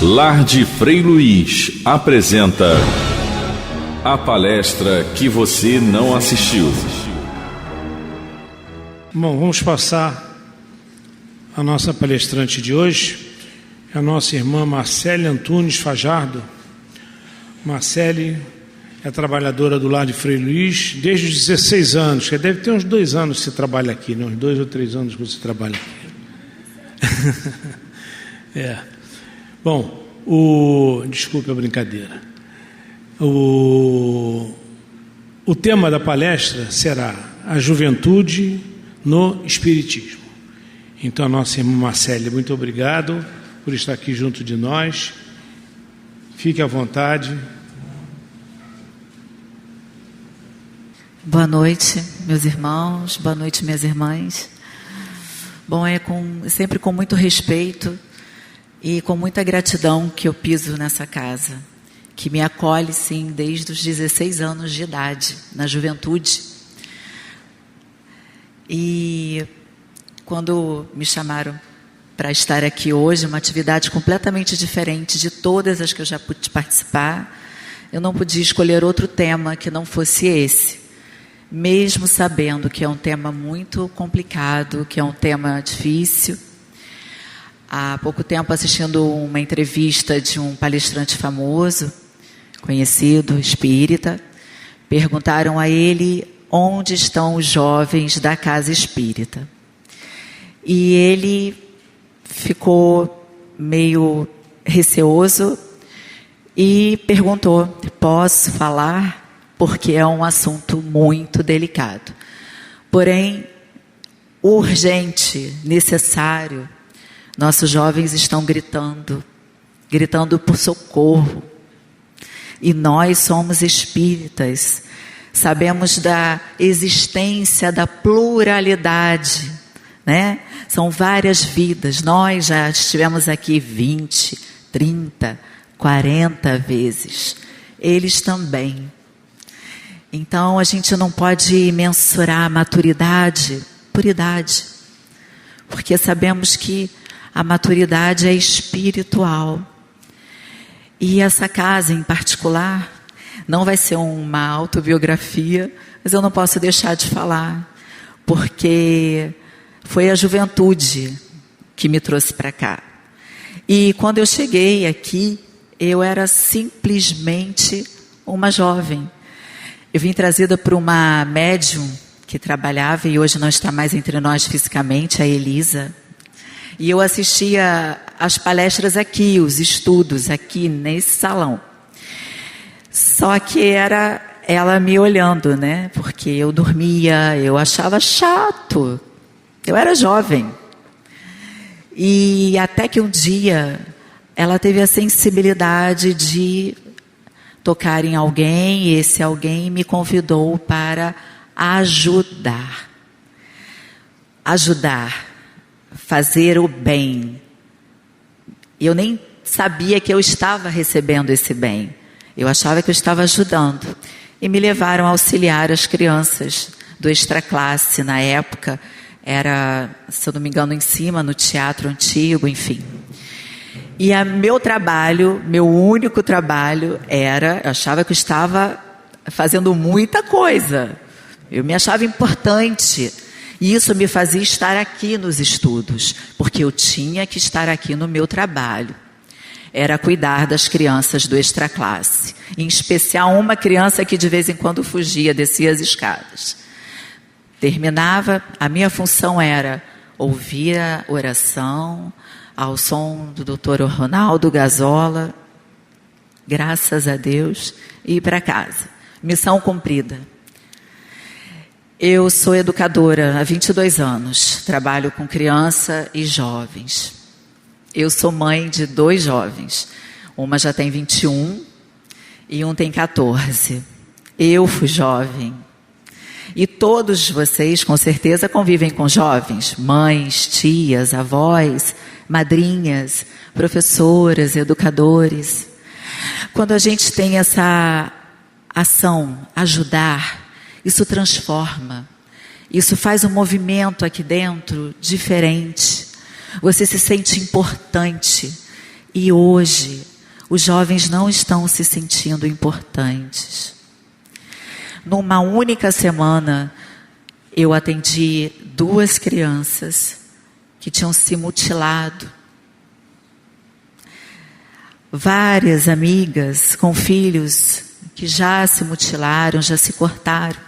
Lar de Frei Luiz apresenta a palestra que você não assistiu. Bom, vamos passar a nossa palestrante de hoje, é a nossa irmã Marcele Antunes Fajardo. Marcele é trabalhadora do Lar de Frei Luiz desde os 16 anos, que deve ter uns 2 anos que você trabalha aqui, né? Uns 2 ou 3 anos que você trabalha aqui. Bom, desculpe a brincadeira. O tema da palestra será a juventude no Espiritismo. Então, a nossa irmã Marcele, muito obrigado por estar aqui junto de nós. Fique à vontade. Boa noite, meus irmãos. Boa noite, minhas irmãs. Bom, sempre com muito respeito e com muita gratidão que eu piso nessa casa, que me acolhe, sim, desde os 16 anos de idade, na juventude. E quando me chamaram para estar aqui hoje, uma atividade completamente diferente de todas as que eu já pude participar, eu não podia escolher outro tema que não fosse esse, mesmo sabendo que é um tema muito complicado, que é um tema difícil. Há pouco tempo, assistindo uma entrevista de um palestrante famoso, conhecido, espírita, perguntaram a ele onde estão os jovens da casa espírita. E ele ficou meio receoso e perguntou: posso falar? Porque é um assunto muito delicado. Porém, urgente, necessário. Nossos jovens estão gritando por socorro. E nós somos espíritas, sabemos da existência da pluralidade, né? São várias vidas. Nós já estivemos aqui 20, 30, 40 vezes. Eles também. Então, a gente não pode mensurar a maturidade por idade, porque sabemos que a maturidade é espiritual. E essa casa em particular não vai ser uma autobiografia, mas eu não posso deixar de falar, porque foi a juventude que me trouxe para cá. E quando eu cheguei aqui, eu era simplesmente uma jovem. Eu vim trazida por uma médium que trabalhava e hoje não está mais entre nós fisicamente, a Elisa. E eu assistia às palestras aqui, os estudos aqui nesse salão. Só que era ela me olhando, né? Porque eu dormia, eu achava chato. Eu era jovem. E até que um dia ela teve a sensibilidade de tocar em alguém, e esse alguém me convidou para ajudar. Fazer o bem. Eu nem sabia que eu estava recebendo esse bem. Eu achava que eu estava ajudando. E me levaram a auxiliar as crianças do extraclasse. Na época, era, se eu não me engano, em cima, no teatro antigo, enfim. E meu trabalho, meu único trabalho era, eu achava que eu estava fazendo muita coisa. Eu me achava importante. E isso me fazia estar aqui nos estudos, porque eu tinha que estar aqui no meu trabalho. Era cuidar das crianças do extraclasse. Em especial uma criança que de vez em quando fugia, descia as escadas. Terminava, a minha função era ouvir a oração ao som do Dr. Ronaldo Gazola, graças a Deus, e ir para casa. Missão cumprida. Eu sou educadora há 22 anos, trabalho com criança e jovens. Eu sou mãe de 2 jovens, uma já tem 21 e um tem 14. Eu fui jovem. E todos vocês, com certeza, convivem com jovens, mães, tias, avós, madrinhas, professoras, educadores. Quando a gente tem essa ação, ajudar, isso transforma, isso faz um movimento aqui dentro diferente. Você se sente importante E hoje, os jovens não estão se sentindo importantes. Numa única semana, eu atendi 2 crianças que tinham se mutilado. Várias amigas com filhos que já se mutilaram, já se cortaram.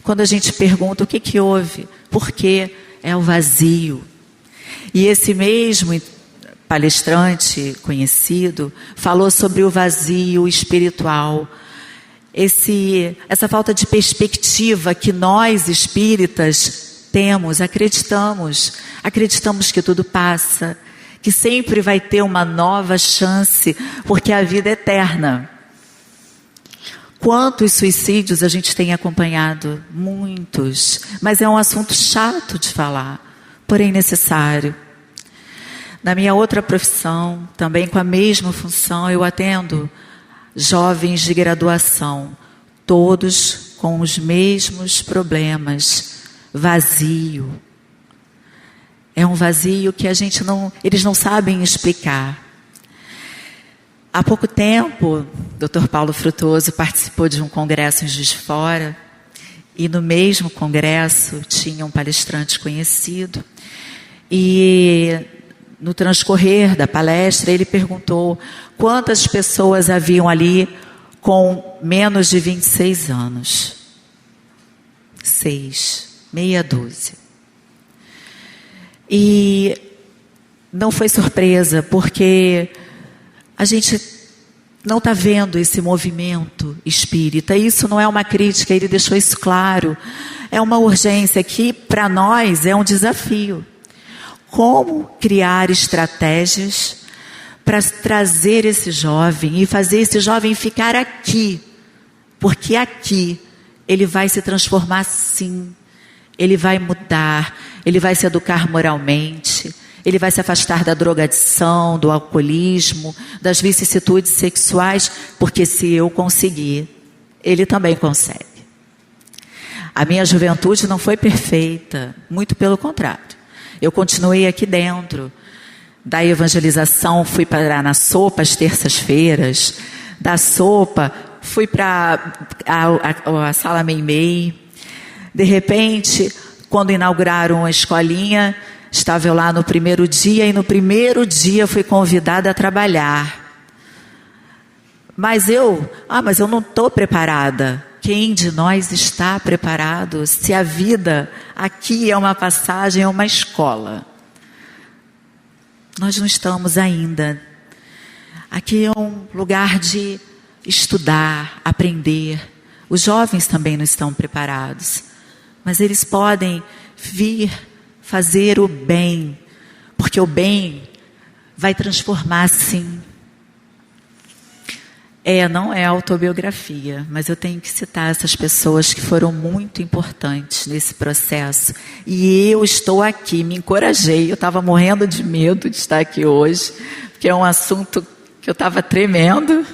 Quando a gente pergunta o que houve, por quê? É o vazio. E esse mesmo palestrante conhecido falou sobre o vazio espiritual. Essa falta de perspectiva que nós espíritas temos, acreditamos que tudo passa, que sempre vai ter uma nova chance, porque a vida é eterna. Quantos suicídios a gente tem acompanhado? Muitos. Mas é um assunto chato de falar, porém necessário. Na minha outra profissão, também com a mesma função, eu atendo jovens de graduação, todos com os mesmos problemas, vazio. É um vazio que eles não sabem explicar. Há pouco tempo, o Dr. Paulo Frutuoso participou de um congresso em Juiz de Fora, e no mesmo congresso tinha um palestrante conhecido, e no transcorrer da palestra ele perguntou quantas pessoas haviam ali com menos de 26 anos. 6, meia dúzia. E não foi surpresa, porque a gente não está vendo esse movimento espírita. Isso não é uma crítica, ele deixou isso claro. É uma urgência que, para nós, é um desafio. Como criar estratégias para trazer esse jovem e fazer esse jovem ficar aqui? Porque aqui ele vai se transformar sim. Ele vai mudar, ele vai se educar moralmente, ele vai se afastar da drogadição, do alcoolismo, das vicissitudes sexuais, porque se eu conseguir, ele também consegue. A minha juventude não foi perfeita, muito pelo contrário. Eu continuei aqui dentro da evangelização, fui para na sopa às terças-feiras, da sopa fui para a sala Meimei. De repente, quando inauguraram a escolinha, estava eu lá no primeiro dia, e no primeiro dia fui convidada a trabalhar. Mas eu não estou preparada. Quem de nós está preparado se a vida aqui é uma passagem, é uma escola? Nós não estamos ainda. Aqui é um lugar de estudar, aprender. Os jovens também não estão preparados. Mas eles podem vir fazer o bem, porque o bem vai transformar sim. Não é autobiografia, mas eu tenho que citar essas pessoas que foram muito importantes nesse processo. E eu estou aqui, me encorajei, eu estava morrendo de medo de estar aqui hoje, porque é um assunto que eu estava tremendo,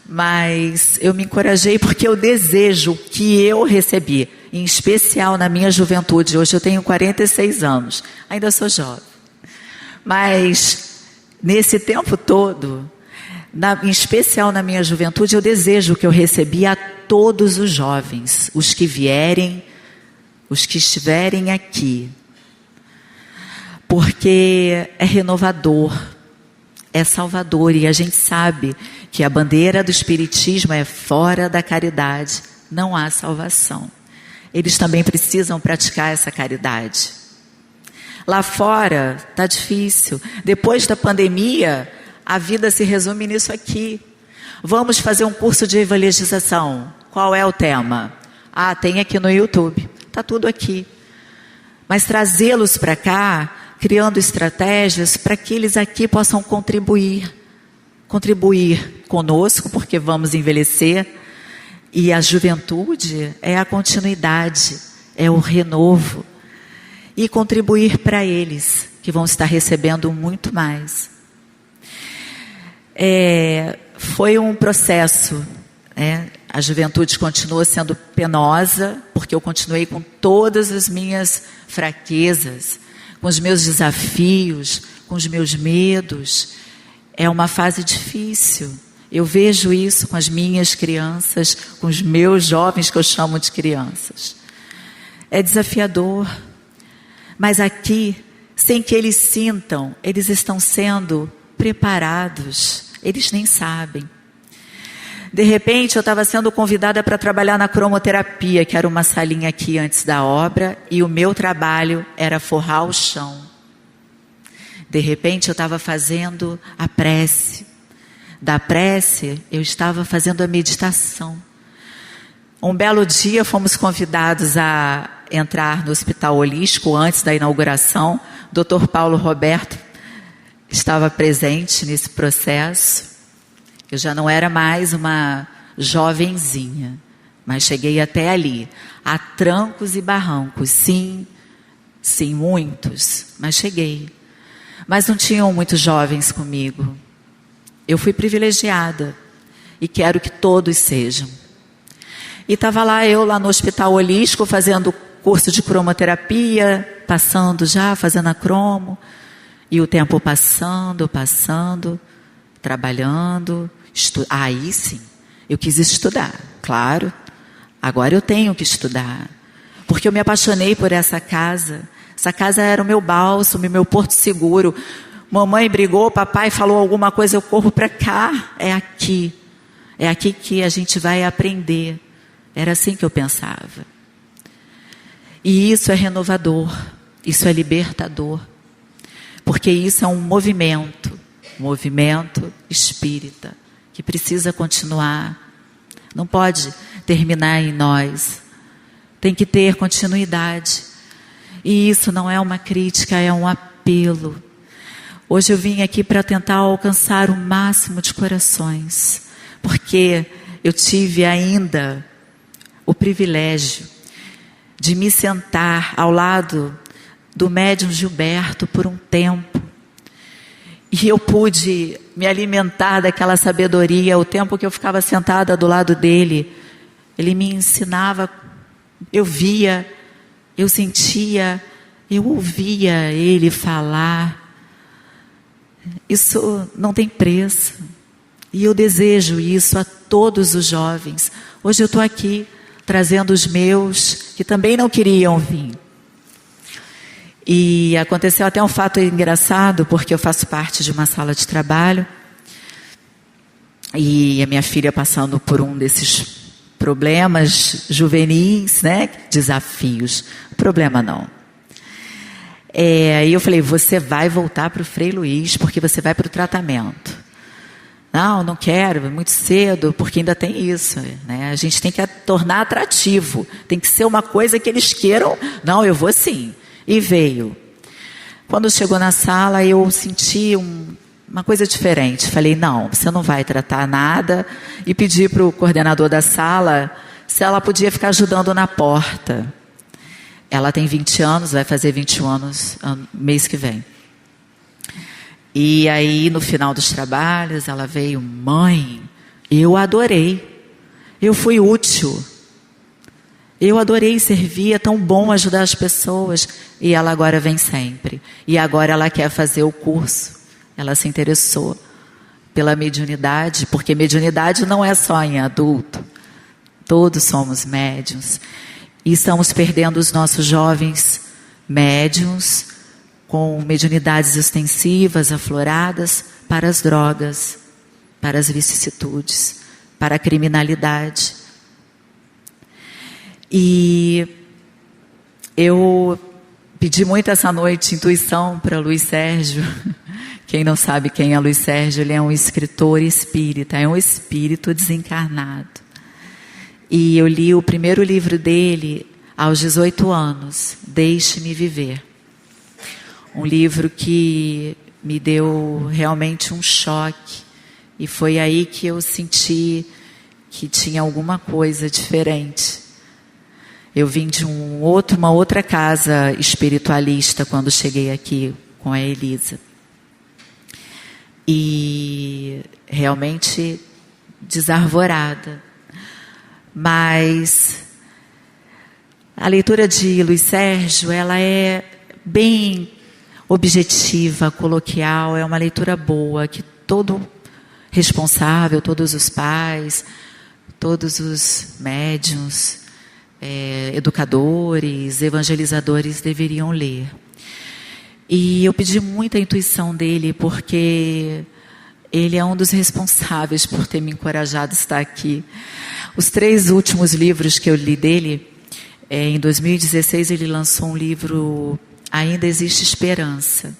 mas eu me encorajei porque eu desejo que eu recebi, em especial na minha juventude. Hoje eu tenho 46 anos, ainda sou jovem, mas nesse tempo todo, em especial na minha juventude, eu desejo que eu recebi a todos os jovens, os que vierem, os que estiverem aqui, porque é renovador, é salvador, e a gente sabe que a bandeira do Espiritismo é fora da caridade, não há salvação. Eles também precisam praticar essa caridade. Lá fora está difícil. Depois da pandemia, a vida se resume nisso aqui. Vamos fazer um curso de evangelização. Qual é o tema? Tem aqui no YouTube. Está tudo aqui. Mas trazê-los para cá, criando estratégias para que eles aqui possam contribuir conosco, porque vamos envelhecer. E a juventude é a continuidade, é o renovo. E contribuir para eles, que vão estar recebendo muito mais. Foi um processo, né? A juventude continua sendo penosa, porque eu continuei com todas as minhas fraquezas, com os meus desafios, com os meus medos. é uma fase difícil. Eu vejo isso com as minhas crianças, com os meus jovens que eu chamo de crianças. É desafiador. Mas aqui, sem que eles sintam, eles estão sendo preparados. Eles nem sabem. De repente, eu estava sendo convidada para trabalhar na cromoterapia, que era uma salinha aqui antes da obra, e o meu trabalho era forrar o chão. De repente, eu estava fazendo a prece. Da prece, eu estava fazendo a meditação. Um belo dia, fomos convidados a entrar no Hospital Holístico, antes da inauguração. O Dr. Paulo Roberto estava presente nesse processo. Eu já não era mais uma jovenzinha, mas cheguei até ali, a trancos e barrancos, sim, muitos, mas cheguei. Mas não tinham muitos jovens comigo. Eu fui privilegiada e quero que todos sejam. E estava lá no Hospital Holístico, fazendo curso de cromoterapia, fazendo a cromo, e o tempo passando, trabalhando. Aí sim, eu quis estudar, claro. Agora eu tenho que estudar, porque eu me apaixonei por essa casa. Essa casa era o meu bálsamo, o meu porto seguro. Mamãe brigou, papai falou alguma coisa, eu corro para cá. É aqui que a gente vai aprender. Era assim que eu pensava. E isso é renovador, isso é libertador, porque isso é um movimento espírita, que precisa continuar. Não pode terminar em nós. Tem que ter continuidade. E isso não é uma crítica, é um apelo. Hoje eu vim aqui para tentar alcançar o máximo de corações, porque eu tive ainda o privilégio de me sentar ao lado do médium Gilberto por um tempo. E eu pude me alimentar daquela sabedoria. O tempo que eu ficava sentada do lado dele, ele me ensinava, eu via, eu sentia, eu ouvia ele falar. Isso não tem preço. E eu desejo isso a todos os jovens. Hoje eu estou aqui trazendo os meus, que também não queriam vir. E aconteceu até um fato engraçado, porque eu faço parte de uma sala de trabalho, e a minha filha passando por um desses problemas juvenis, né? Desafios. Problema não. E eu falei, você vai voltar para o Frei Luiz, porque você vai para o tratamento. Não quero, é muito cedo, porque ainda tem isso, né? A gente tem que tornar atrativo, tem que ser uma coisa que eles queiram. Não, eu vou sim. E veio. Quando chegou na sala, eu senti uma coisa diferente. Falei, não, você não vai tratar nada. E pedi para o coordenador da sala se ela podia ficar ajudando na porta. Ela tem 20 anos, vai fazer 21 anos mês que vem. E aí, no final dos trabalhos, ela veio, mãe, eu adorei. Eu fui útil. Eu adorei servir, é tão bom ajudar as pessoas. E ela agora vem sempre. E agora ela quer fazer o curso. Ela se interessou pela mediunidade, porque mediunidade não é só em adulto. Todos somos médiuns. E estamos perdendo os nossos jovens médiuns com mediunidades extensivas, afloradas, para as drogas, para as vicissitudes, para a criminalidade. E eu pedi muito essa noite intuição para Luiz Sérgio. Quem não sabe quem é Luiz Sérgio, ele é um escritor espírita, é um espírito desencarnado. E eu li o primeiro livro dele aos 18 anos, Deixe-me Viver. Um livro que me deu realmente um choque. E foi aí que eu senti que tinha alguma coisa diferente. Eu vim de uma outra casa espiritualista quando cheguei aqui com a Elisa. E realmente desarvorada. Mas a leitura de Luiz Sérgio, ela é bem objetiva, coloquial, é uma leitura boa, que todo responsável, todos os pais, todos os médiuns, educadores, evangelizadores deveriam ler. E eu pedi muito a intuição dele, porque ele é um dos responsáveis por ter me encorajado a estar aqui. Os 3 últimos livros que eu li dele, em 2016 ele lançou um livro, Ainda Existe Esperança.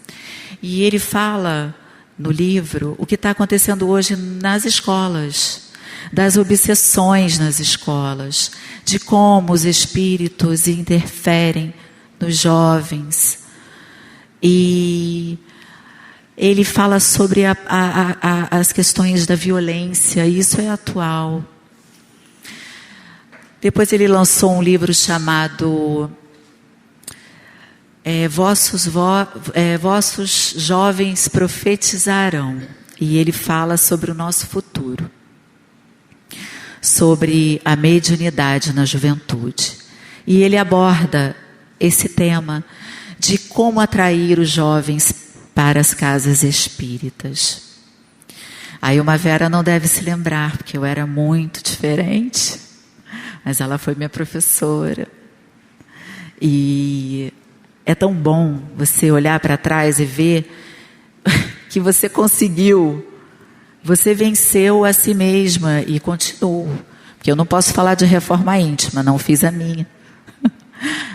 E ele fala no livro o que está acontecendo hoje nas escolas, das obsessões nas escolas, de como os espíritos interferem nos jovens. E ele fala sobre as questões da violência, e isso é atual. Depois ele lançou um livro chamado Vossos Jovens Profetizarão. E ele fala sobre o nosso futuro, sobre a mediunidade na juventude. E ele aborda esse tema de como atrair os jovens para as casas espíritas. A Ilma Vera não deve se lembrar, porque eu era muito diferente, mas ela foi minha professora. E é tão bom você olhar para trás e ver que você conseguiu, você venceu a si mesma e continuou. Porque eu não posso falar de reforma íntima, não fiz a minha.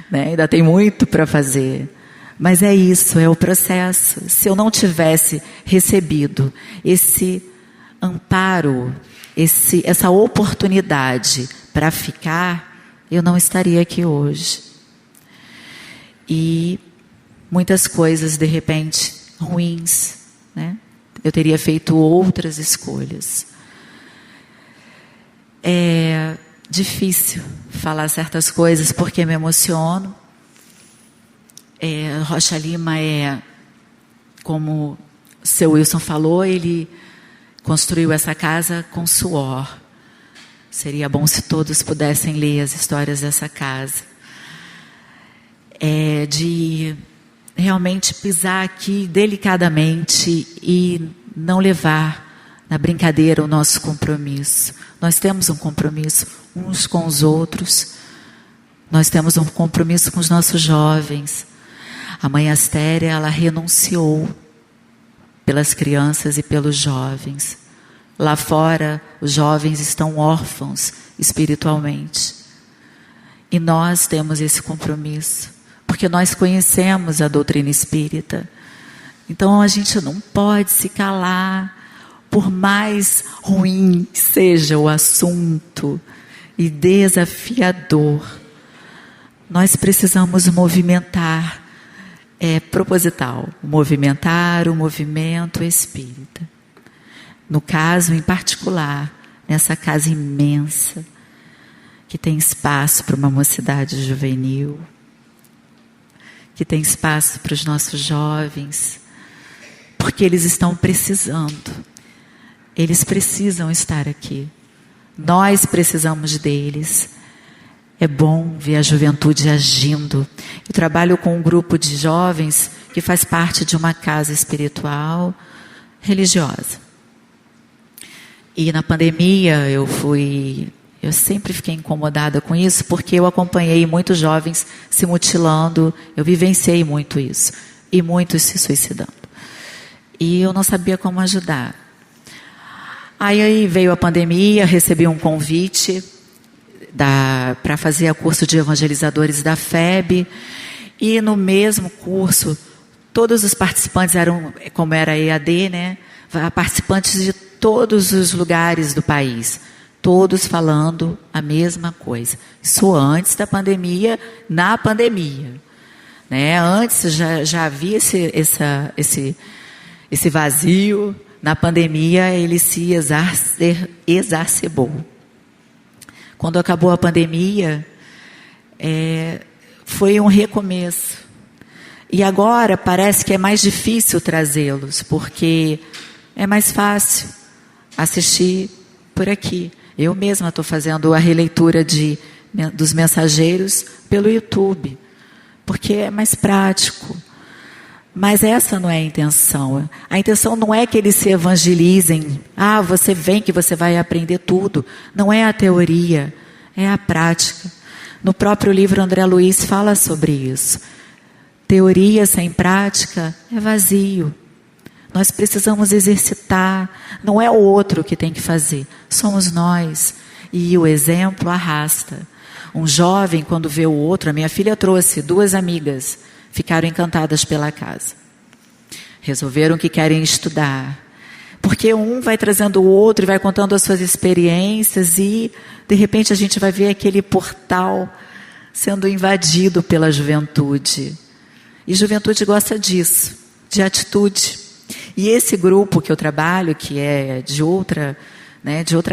Né? Ainda tem muito para fazer. Mas é isso, é o processo. Se eu não tivesse recebido esse amparo, essa oportunidade para ficar, eu não estaria aqui hoje. E muitas coisas, de repente, ruins, né? Eu teria feito outras escolhas. É difícil falar certas coisas porque me emociono. Rocha Lima como o seu Wilson falou, ele construiu essa casa com suor. Seria bom se todos pudessem ler as histórias dessa casa. De realmente pisar aqui delicadamente e não levar na brincadeira o nosso compromisso. Nós temos um compromisso uns com os outros. Nós temos um compromisso com os nossos jovens. A mãe Astéria, ela renunciou pelas crianças e pelos jovens. Lá fora, os jovens estão órfãos espiritualmente. E nós temos esse compromisso, porque nós conhecemos a doutrina espírita. Então a gente não pode se calar, por mais ruim que seja o assunto e desafiador. Nós precisamos movimentar. É proposital, movimentar o movimento espírita. No caso, em particular, nessa casa imensa, que tem espaço para uma mocidade juvenil, que tem espaço para os nossos jovens, porque eles estão precisando. Eles precisam estar aqui. Nós precisamos deles. É bom ver a juventude agindo. Eu trabalho com um grupo de jovens que faz parte de uma casa espiritual religiosa. E na pandemia eu sempre fiquei incomodada com isso, porque eu acompanhei muitos jovens se mutilando, eu vivenciei muito isso, e muitos se suicidando. E eu não sabia como ajudar. Aí veio a pandemia, recebi um convite para fazer o curso de evangelizadores da FEB, e no mesmo curso todos os participantes eram, como era EAD, né, participantes de todos os lugares do país, todos falando a mesma coisa. Isso antes da pandemia, na pandemia, né? Antes já havia esse vazio, na pandemia ele se exacerbou. Quando acabou a pandemia, foi um recomeço. E agora parece que é mais difícil trazê-los, porque é mais fácil assistir por aqui. Eu mesma estou fazendo a releitura dos mensageiros pelo YouTube, porque é mais prático. Mas essa não é a intenção. A intenção não é que eles se evangelizem. Você vem que você vai aprender tudo. Não é a teoria, é a prática. No próprio livro André Luiz fala sobre isso. Teoria sem prática é vazio. Nós precisamos exercitar. Não é o outro que tem que fazer, somos nós. E o exemplo arrasta. Um jovem, quando vê o outro, a minha filha trouxe 2 amigas, ficaram encantadas pela casa. Resolveram que querem estudar. Porque um vai trazendo o outro e vai contando as suas experiências e, de repente, a gente vai ver aquele portal sendo invadido pela juventude. E juventude gosta disso, de atitude. E esse grupo que eu trabalho, que é de outra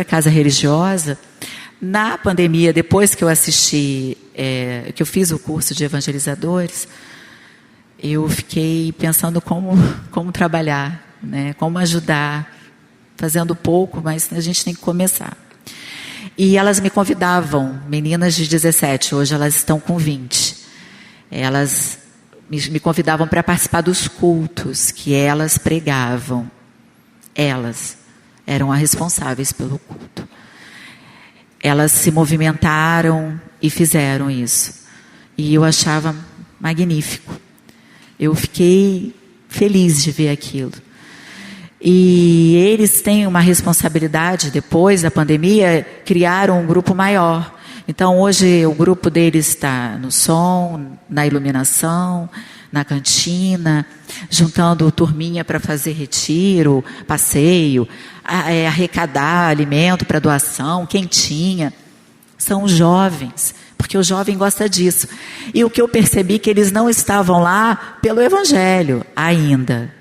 casa religiosa, na pandemia, depois que eu assisti, que eu fiz o curso de evangelizadores, eu fiquei pensando como trabalhar, né? Como ajudar, fazendo pouco, mas a gente tem que começar. E elas me convidavam, meninas de 17, hoje elas estão com 20. Elas me convidavam para participar dos cultos que elas pregavam. Elas eram as responsáveis pelo culto. Elas se movimentaram e fizeram isso. E eu achava magnífico. Eu fiquei feliz de ver aquilo. E eles têm uma responsabilidade, depois da pandemia, criaram um grupo maior. Então, hoje, o grupo deles está no som, na iluminação, na cantina, juntando turminha para fazer retiro, passeio, arrecadar alimento para doação, quentinha. São os jovens, porque o jovem gosta disso. E o que eu percebi que eles não estavam lá pelo evangelho ainda.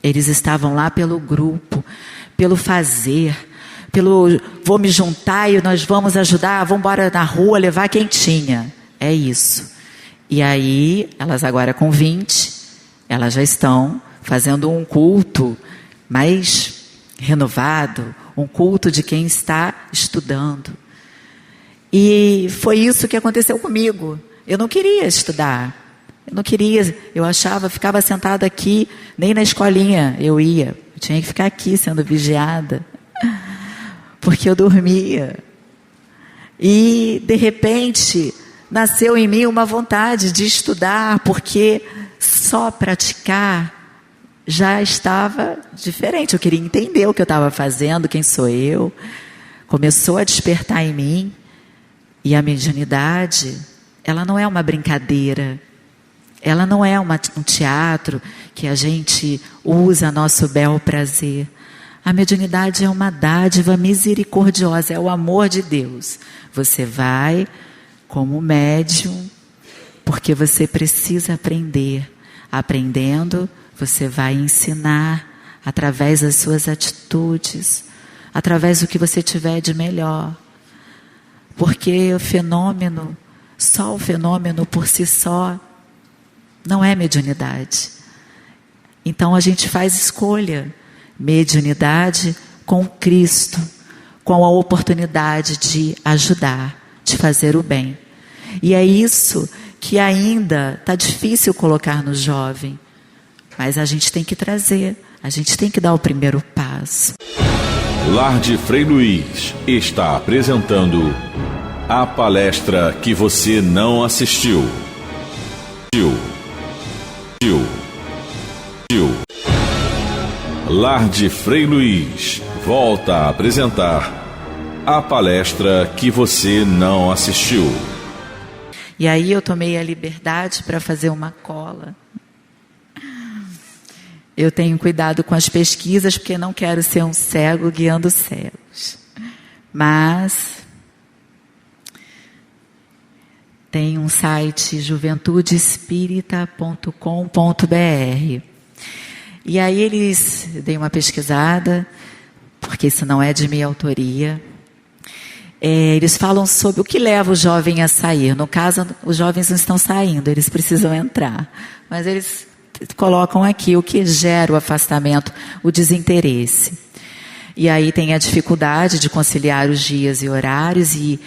Eles estavam lá pelo grupo, pelo fazer, pelo vou me juntar e nós vamos ajudar, vamos embora na rua levar quentinha. É isso. E aí, elas agora com 20, elas já estão fazendo um culto mais renovado, um culto de quem está estudando. E foi isso que aconteceu comigo. Eu não queria estudar. Eu não queria, ficava sentada aqui, nem na escolinha eu ia. Eu tinha que ficar aqui sendo vigiada, porque eu dormia. E, de repente, nasceu em mim uma vontade de estudar, porque só praticar já estava diferente. Eu queria entender o que eu estava fazendo, quem sou eu. Começou a despertar em mim. E a mediunidade, ela não é uma brincadeira. Ela não é um teatro que a gente usa a nosso bel prazer. A mediunidade é uma dádiva misericordiosa, é o amor de Deus. Você vai como médium, porque você precisa aprender. Aprendendo, você vai ensinar através das suas atitudes, através do que você tiver de melhor. Porque o fenômeno, só o fenômeno por si só, não é mediunidade. Então a gente faz escolha. Mediunidade com Cristo, com a oportunidade de ajudar, de fazer o bem. E é isso que ainda está difícil colocar no jovem. Mas a gente tem que trazer, a gente tem que dar o primeiro passo. Lar de Frei Luiz está apresentando a palestra que você não assistiu. Lar de Frei Luiz volta a apresentar a palestra que você não assistiu. E aí eu tomei a liberdade para fazer uma cola. Eu tenho cuidado com as pesquisas porque não quero ser um cego guiando cegos. Mas tem um site juventudespirita.com.br. E aí dei uma pesquisada, porque isso não é de minha autoria. Eles falam sobre o que leva o jovem a sair. No caso, os jovens não estão saindo, eles precisam entrar. Mas eles colocam aqui o que gera o afastamento, o desinteresse. E aí tem a dificuldade de conciliar os dias e horários e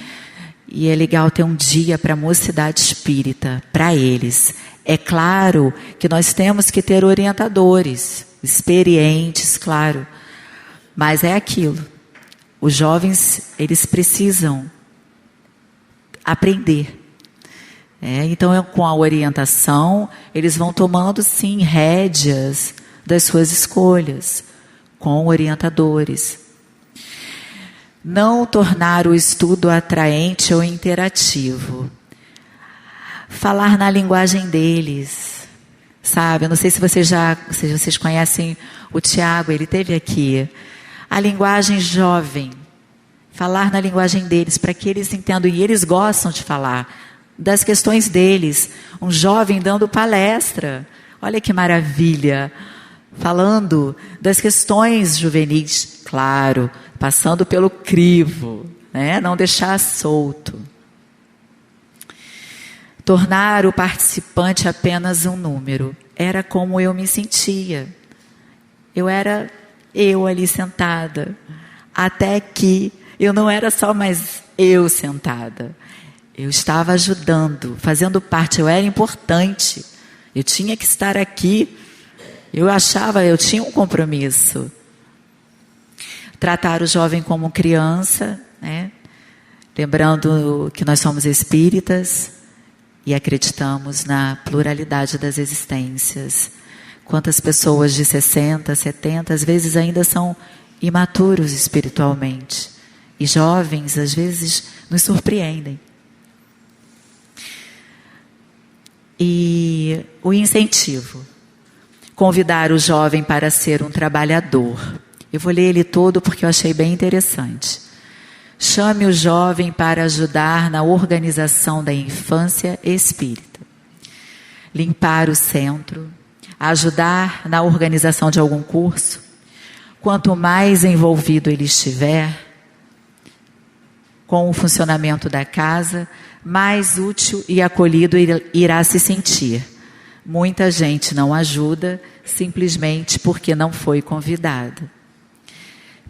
E é legal ter um dia para a mocidade espírita, para eles. É claro que nós temos que ter orientadores, experientes, claro. Mas é aquilo. Os jovens, eles precisam aprender. Então, com a orientação, eles vão tomando, sim, rédeas das suas escolhas, com orientadores. Não tornar o estudo atraente ou interativo. Falar na linguagem deles. Sabe, eu não sei se vocês conhecem o Tiago, ele esteve aqui. A linguagem jovem. Falar na linguagem deles, para que eles entendam. E eles gostam de falar das questões deles. Um jovem dando palestra. Olha que maravilha. Falando das questões juvenis, claro, passando pelo crivo, né? Não deixar solto. Tornar o participante apenas um número. Era como eu me sentia. Eu era eu ali sentada. Até que eu não era só mais eu sentada. Eu estava ajudando, fazendo parte. Eu era importante. Eu tinha que estar aqui. Eu tinha um compromisso. Tratar o jovem como criança, né? Lembrando que nós somos espíritas e acreditamos na pluralidade das existências. Quantas pessoas de 60, 70, às vezes ainda são imaturos espiritualmente. E jovens, às vezes, nos surpreendem. E o incentivo. Convidar o jovem para ser um trabalhador. Eu vou ler ele todo porque eu achei bem interessante. Chame o jovem para ajudar na organização da infância espírita. Limpar o centro. Ajudar na organização de algum curso. Quanto mais envolvido ele estiver com o funcionamento da casa, mais útil e acolhido irá se sentir. Muita gente não ajuda simplesmente porque não foi convidada.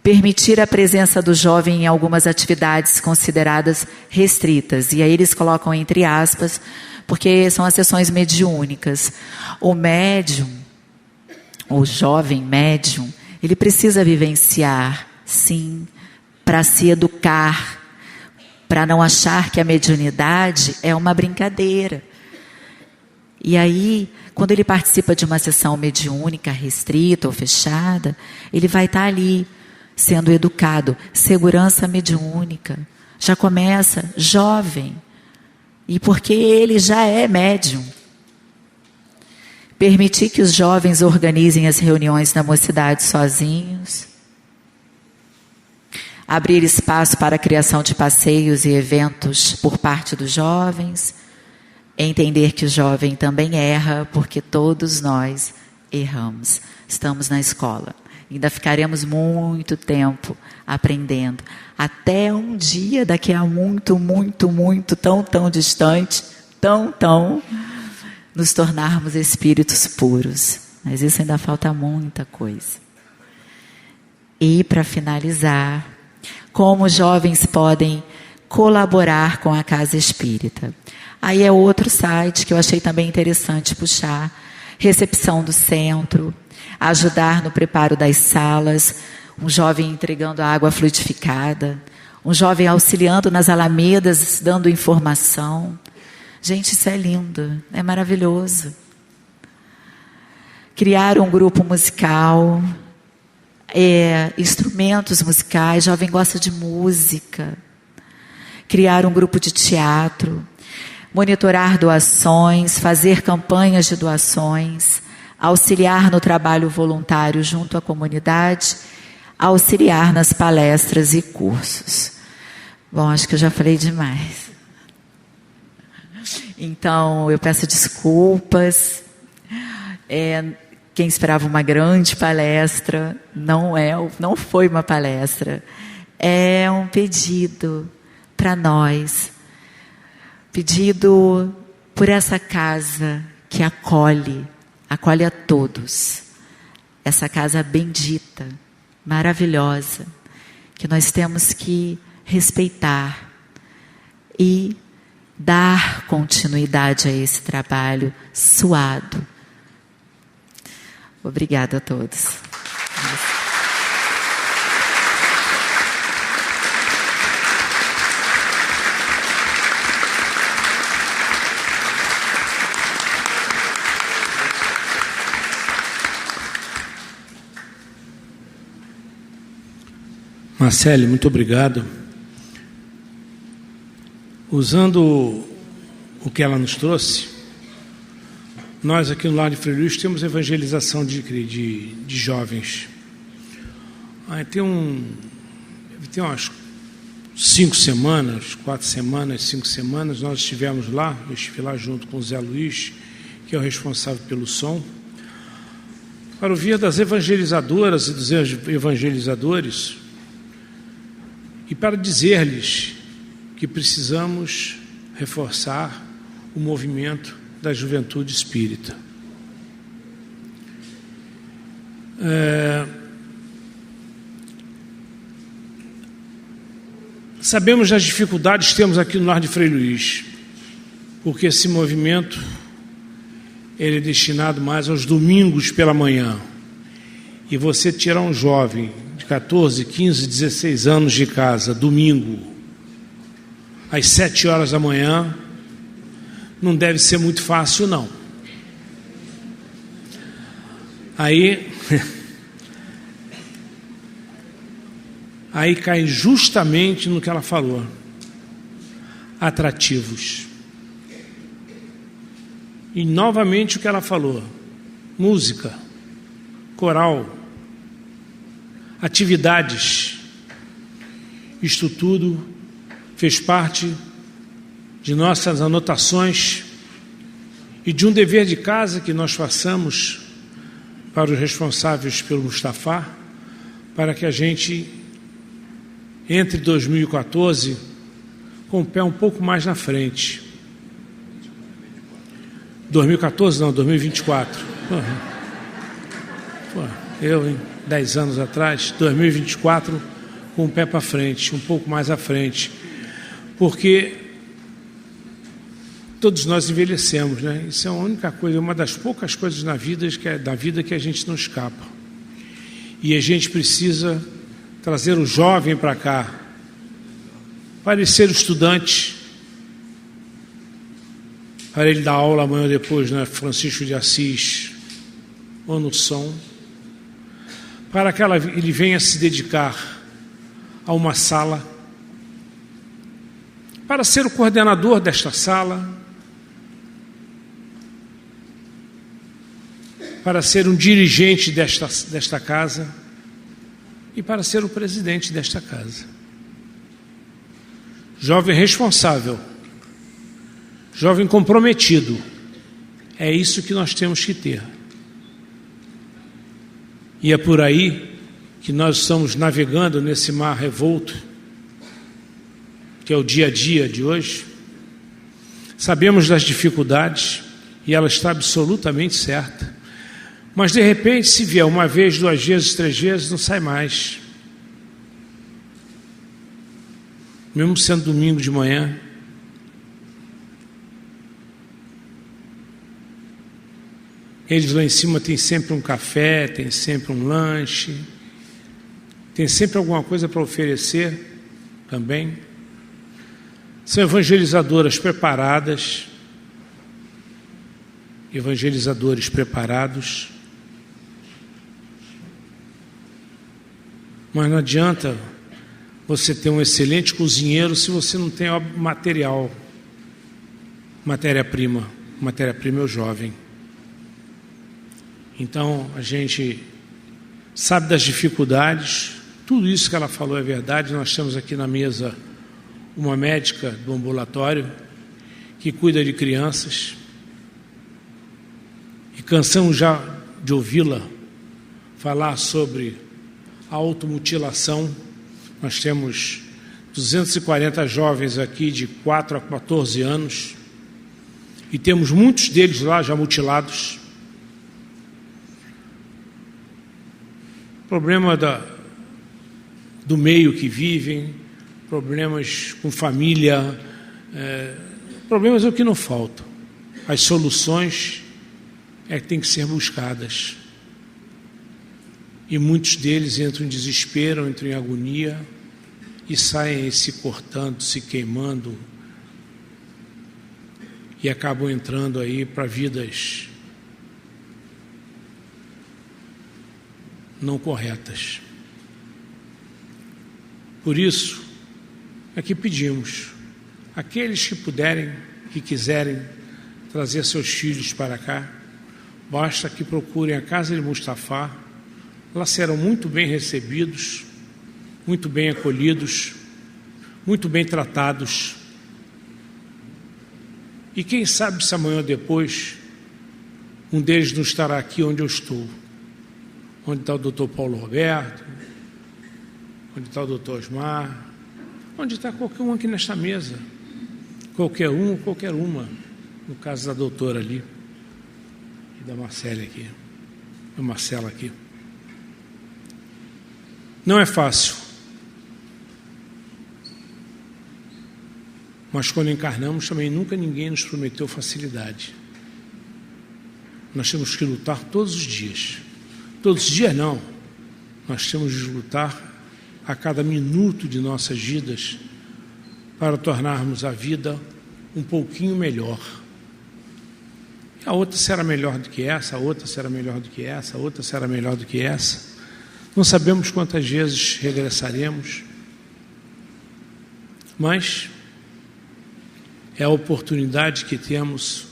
Permitir a presença do jovem em algumas atividades consideradas restritas. E aí eles colocam entre aspas, porque são as sessões mediúnicas. O médium, o jovem médium, ele precisa vivenciar, sim, para se educar, para não achar que a mediunidade é uma brincadeira. E aí, quando ele participa de uma sessão mediúnica restrita ou fechada, ele vai estar ali, sendo educado. Segurança mediúnica. Já começa jovem. E porque ele já é médium. Permitir que os jovens organizem as reuniões na mocidade sozinhos. Abrir espaço para a criação de passeios e eventos por parte dos jovens. Entender que o jovem também erra, porque todos nós erramos. Estamos na escola. Ainda ficaremos muito tempo aprendendo. Até um dia, daqui a muito, tão distante, tão, nos tornarmos espíritos puros. Mas isso ainda falta muita coisa. E, para finalizar, como os jovens podem colaborar com a Casa Espírita. Aí é outro site que eu achei também interessante puxar. Recepção do centro, ajudar no preparo das salas, um jovem entregando água fluidificada, um jovem auxiliando nas alamedas, dando informação. Gente, isso é lindo, é maravilhoso. Criar um grupo musical, instrumentos musicais, jovem gosta de música. Criar um grupo de teatro. Monitorar doações, fazer campanhas de doações, auxiliar no trabalho voluntário junto à comunidade, auxiliar nas palestras e cursos. Bom, acho que eu já falei demais. Então, eu peço desculpas. Quem esperava uma grande palestra, não foi uma palestra. É um pedido para nós. Pedido por essa casa que acolhe a todos. Essa casa bendita, maravilhosa, que nós temos que respeitar. e dar continuidade a esse trabalho suado. Obrigada a todos. Marcele, muito obrigado. Usando o que ela nos trouxe, nós aqui no Lar de Frei Luís temos evangelização de jovens. Tem umas 5 semanas, 4 semanas, 5 semanas, nós estivemos lá, eu estive lá junto com o Zé Luiz, que é o responsável pelo som, para ouvir das evangelizadoras e dos evangelizadores, e para dizer-lhes que precisamos reforçar o movimento da juventude espírita. Sabemos das dificuldades que temos aqui no Lar de Frei Luís, porque esse movimento ele é destinado mais aos domingos pela manhã. E você tirar um jovem de 14, 15, 16 anos de casa, domingo, às 7 horas da manhã, não deve ser muito fácil, não. Aí cai justamente no que ela falou. Atrativos. E novamente o que ela falou. Música, coral, atividades. Isto tudo fez parte de nossas anotações e de um dever de casa que nós façamos para os responsáveis pelo Mustafa, para que a gente entre 2014 com o pé um pouco mais na frente. 2014 não, 2024. Eu, hein? 10 anos atrás, 2024 com o pé para frente, um pouco mais à frente. Porque todos nós envelhecemos, né? Isso é a única coisa, uma das poucas coisas da vida que a gente não escapa. E a gente precisa trazer o jovem para cá, para ele ser estudante, para ele dar aula amanhã ou depois, né? Francisco de Assis, ou no som, para que ele venha se dedicar a uma sala, para ser o coordenador desta sala, para ser um dirigente desta casa e para ser o presidente desta casa. Jovem responsável, jovem comprometido, é isso que nós temos que ter. E é por aí que nós estamos navegando nesse mar revolto, que é o dia a dia de hoje. Sabemos das dificuldades e ela está absolutamente certa. Mas de repente, se vier uma vez, 2 vezes, 3 vezes, não sai mais. Mesmo sendo domingo de manhã. Eles lá em cima têm sempre um café, tem sempre um lanche, tem sempre alguma coisa para oferecer também. São evangelizadoras preparadas, evangelizadores preparados. Mas não adianta você ter um excelente cozinheiro se você não tem material, matéria-prima. Matéria-prima é o jovem. Então, a gente sabe das dificuldades, tudo isso que ela falou é verdade. Nós temos aqui na mesa uma médica do ambulatório que cuida de crianças e cansamos já de ouvi-la falar sobre a automutilação. Nós temos 240 jovens aqui de 4 a 14 anos e temos muitos deles lá já mutilados. Problema do meio que vivem, problemas com família Problemas é o que não faltam. As soluções é que têm que ser buscadas. E muitos deles entram em desespero, entram em agonia e saem se cortando, se queimando e acabam entrando aí para vidas não corretas. Por isso, aqui pedimos, aqueles que puderem, que quiserem trazer seus filhos para cá, basta que procurem a Casa de Mustafa. Lá serão muito bem recebidos, muito bem acolhidos, muito bem tratados. E quem sabe se amanhã ou depois um deles não estará aqui onde eu estou. Onde está o doutor Paulo Roberto, onde está o doutor Osmar, onde está qualquer um aqui nesta mesa. Qualquer um ou qualquer uma. No caso da doutora ali e da Marcela aqui. Da Marcela aqui. Não é fácil. Mas quando encarnamos também nunca ninguém nos prometeu facilidade. Nós temos que lutar todos os dias. Todos os dias não. Nós temos de lutar a cada minuto de nossas vidas para tornarmos a vida um pouquinho melhor. A outra será melhor do que essa, a outra será melhor do que essa, a outra será melhor do que essa. Não sabemos quantas vezes regressaremos, mas é a oportunidade que temos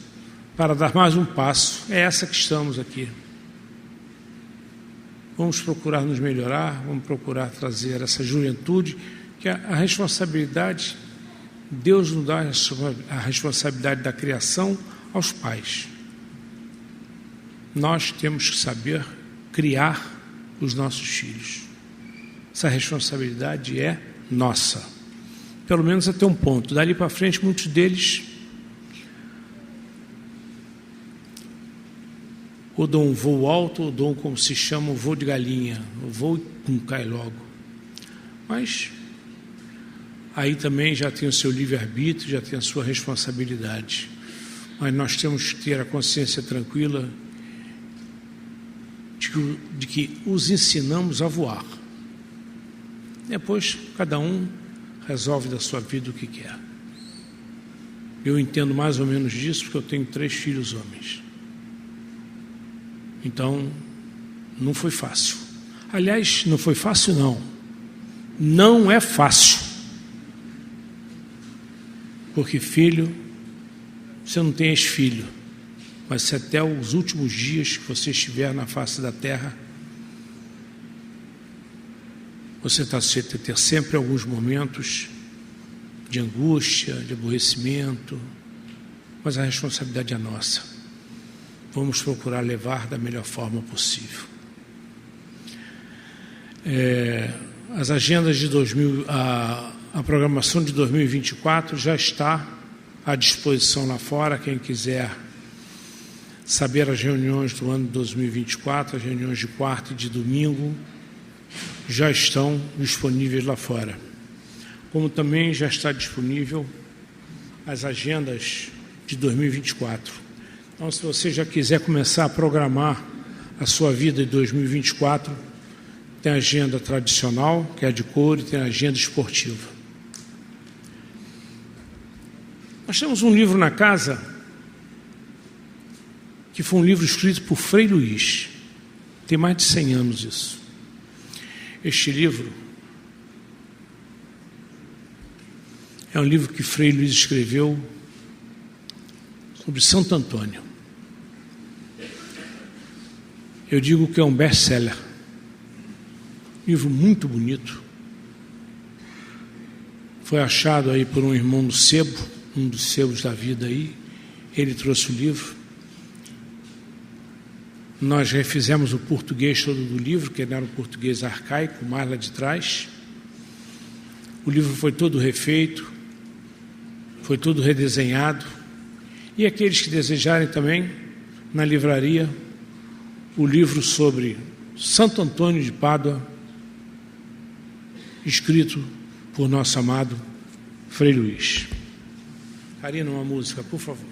para dar mais um passo. É essa que estamos aqui. Vamos procurar nos melhorar, vamos procurar trazer essa juventude, que a responsabilidade, Deus nos dá a responsabilidade da criação aos pais. Nós temos que saber criar os nossos filhos. Essa responsabilidade é nossa. Pelo menos até um ponto. Dali para frente, muitos deles ou dão um voo alto, ou dão, como se chama, o voo de galinha. O voo cai logo. Mas aí também já tem o seu livre-arbítrio, já tem a sua responsabilidade. Mas nós temos que ter a consciência tranquila de que os ensinamos a voar. Depois, cada um resolve da sua vida o que quer. Eu entendo mais ou menos disso porque eu tenho 3 filhos homens. Então, não foi fácil. Aliás, não foi fácil não. Não é fácil. Porque filho, você não tem ex-filho. Mas se até os últimos dias que você estiver na face da terra, você está sujeito a ter sempre alguns momentos de angústia, de aborrecimento, mas a responsabilidade é nossa. Vamos procurar levar da melhor forma possível. As agendas de a programação de 2024 já está à disposição lá fora. Quem quiser saber as reuniões do ano de 2024, as reuniões de quarta e de domingo, já estão disponíveis lá fora. Como também já está disponível as agendas de 2024. Então, se você já quiser começar a programar a sua vida de 2024, tem a agenda tradicional, que é a de couro, e tem a agenda esportiva. Nós temos um livro na casa, que foi um livro escrito por Frei Luís. Tem mais de 100 anos isso. Este livro é um livro que Frei Luís escreveu sobre Santo Antônio. Eu digo que é um best-seller. Livro muito bonito. Foi achado aí por um irmão do sebo, um dos sebos da vida aí. Ele trouxe o livro. Nós refizemos o português todo do livro, que era um português arcaico, mais lá de trás. O livro foi todo refeito, foi todo redesenhado. E aqueles que desejarem também, na livraria, o livro sobre Santo Antônio de Pádua, escrito por nosso amado Frei Luís. Karina, uma música, por favor.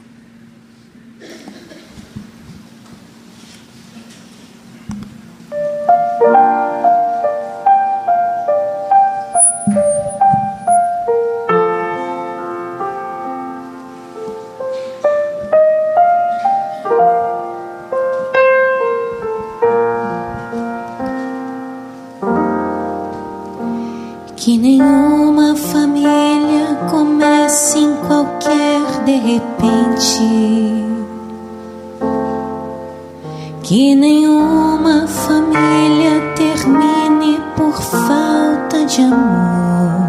Que nenhuma família comece em qualquer de repente. Que nenhuma família termine por falta de amor.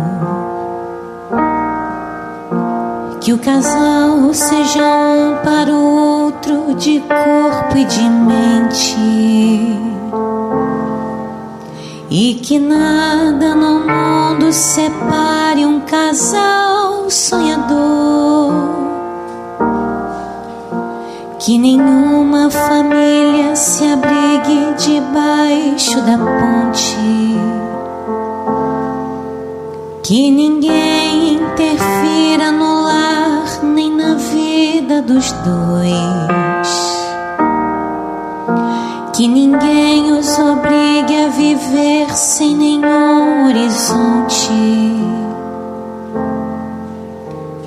Que o casal seja um para o outro de corpo e de mente. E que nada no mundo separe um casal sonhador. Que nenhuma família se abrigue debaixo da ponte. Que ninguém interfira no lar nem na vida dos dois. Que ninguém os obrigue a viver sem nenhum horizonte.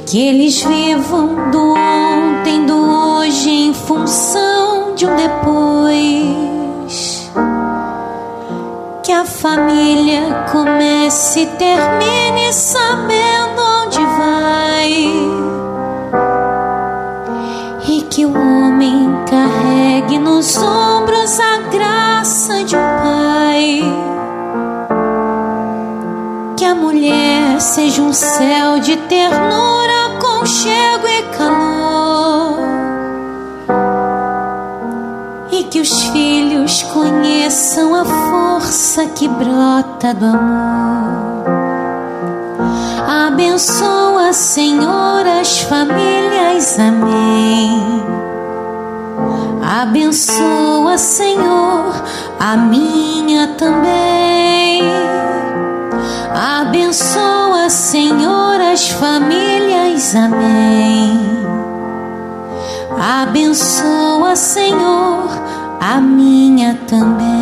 Que eles vivam do ontem, do hoje em função de um depois. Que a família comece e termine sabendo onde vai. E que o homem carregue nos ombros a graça de um pai. Que a mulher seja um céu de ternura, aconchego e calor. E que os filhos conheçam a força que brota do amor. Abençoa, Senhor, as famílias, amém. Abençoa, Senhor, a minha também. Abençoa, Senhor, as famílias, amém. Abençoa, Senhor, a minha também.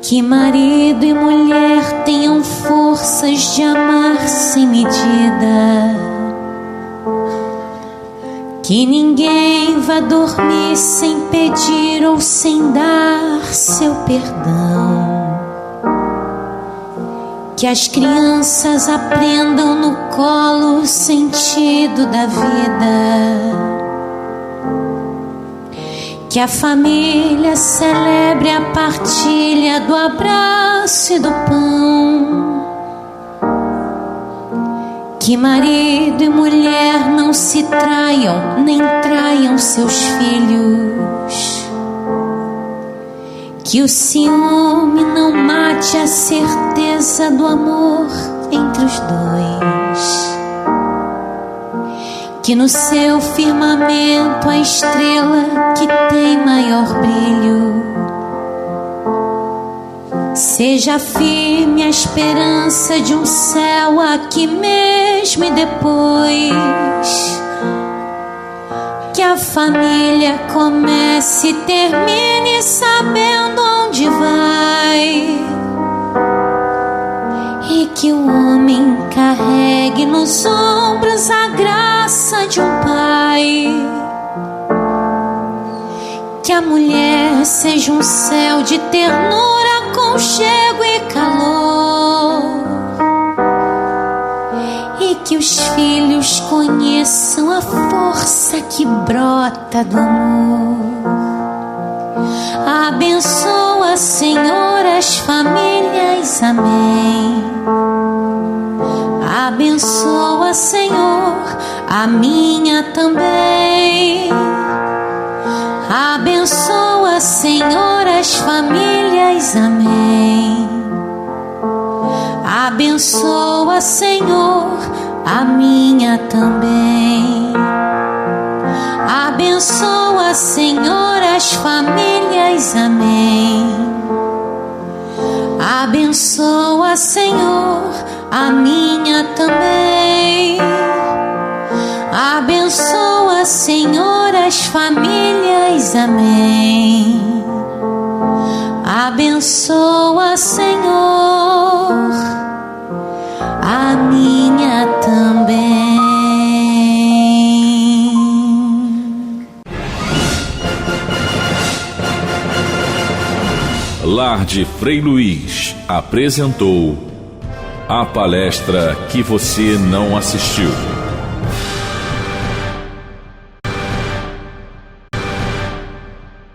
Que marido e mulher tenham forças de amar sem medida. Que ninguém vá dormir sem pedir ou sem dar seu perdão. Que as crianças aprendam no colo o sentido da vida. Que a família celebre a partilha do abraço e do pão. Que marido e mulher não se traiam, nem traiam seus filhos. Que o ciúme não mate a certeza do amor entre os dois. Que no seu firmamento a estrela que tem maior brilho seja firme a esperança de um céu aqui mesmo e depois. Que a família comece e termine sabendo onde vai. E que o homem carregue nos ombros a graça de um pai. Que a mulher seja um céu de ternura, aconchego e calor. E que os filhos conheçam a força que brota do amor. Abençoa, Senhor, as famílias, amém. Abençoa, Senhor, a minha também. Abençoa, Senhor, as famílias, amém. Abençoa, Senhor, a minha também. Abençoa, Senhor, as famílias, amém. Abençoa, Senhor, a minha também. Abençoa, Senhor, as famílias, amém. Abençoa, Senhor, a minha também. Lar de Frei Luiz apresentou a palestra que você não assistiu.